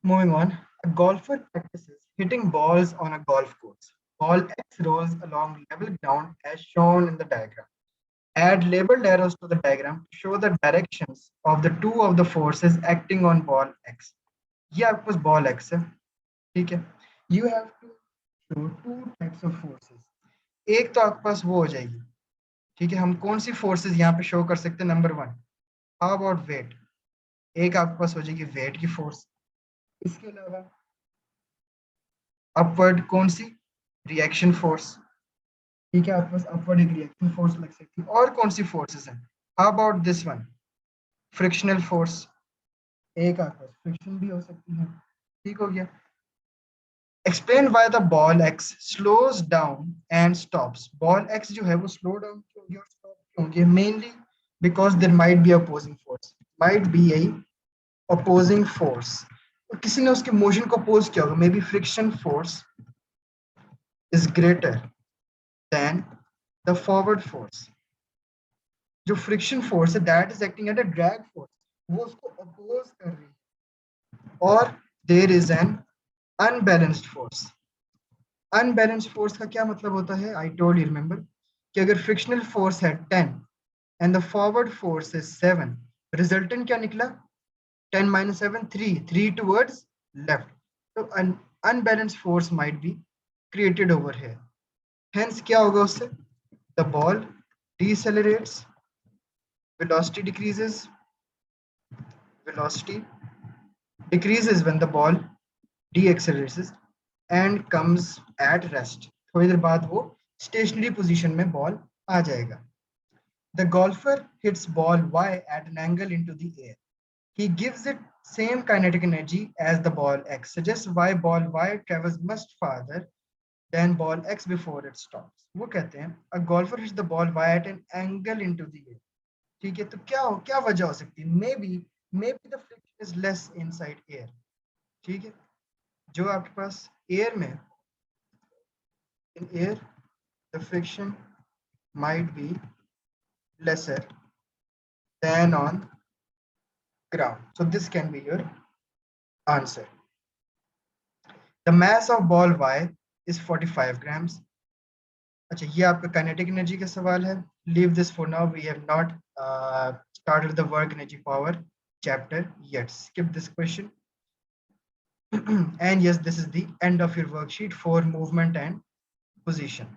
Moving on, a golfer practices hitting balls on a golf course. Ball X rolls along level ground as shown in the diagram. Add labeled arrows to the diagram to show the directions of the two of the forces acting on ball X. ये आपके पास ball X है, ठीक है? You have to show two types of forces. एक तो आपके पास वो हो जाएगी, ठीक है? हम कौन सी forces यहाँ पे show कर सकते हैं? Number one, how about weight? एक आपके पास हो जाएगी weight की force. इसके अलावा अपवर्ड कौन सी? रिएक्शन फोर्स, ठीक है? आपके पास अपवर्ड एक रिएक्शन फोर्स लग सकती है। और कौन सी फोर्सेस हैं? How about this one, frictional force. एक आपके पास फ्रिक्शन भी हो सकती है, ठीक हो गया? Explain why the ball x slows down and stops. Ball x जो है वो स्लो डाउन क्यों होगी और स्टॉप क्यों होगी? Mainly because there might be opposing force, might be a opposing force. तो किसी ने उसके मोशन को अपोज किया होगा, may be friction force is greater than the forward force. जो फ्रिक्शन फोर्स है that is acting at a drag force, वो उसको अपोज कर रही है। और there is an unbalanced force. Unbalanced force का क्या मतलब होता है? आई टोल्ड यू, रिमेंबर कि अगर फ्रिक्शनल फोर्स है 10 and the forward force is 7, resultant क्या निकला? 10 minus 7, 3, 3 towards left. So an unbalanced force might be created over here. Hence क्या होगा उससे? The ball decelerates, velocity decreases, velocity decreases when the ball deaccelerates and comes at rest. थोड़ी देर बाद वो stationary position में ball आ जाएगा. The golfer hits ball Y at an angle into the air. He gives it same kinetic energy as the ball X. Suggests why ball Y travels much farther than ball X before it stops. वो कहते हैं a golfer hits the ball Y at an angle into the air. ठीक है, तो क्या वजह हो सकती है? maybe the friction is less inside air. ठीक है, जो आपके पास एयर में, in air the friction might be lesser than on ground. So this can be your answer. The mass of ball Y is 45 grams. अच्छा, ये आपका kinetic energy का सवाल है. Leave this for now. We have not started the work energy power chapter yet. Skip this question. And yes, this is the end of your worksheet for movement and position.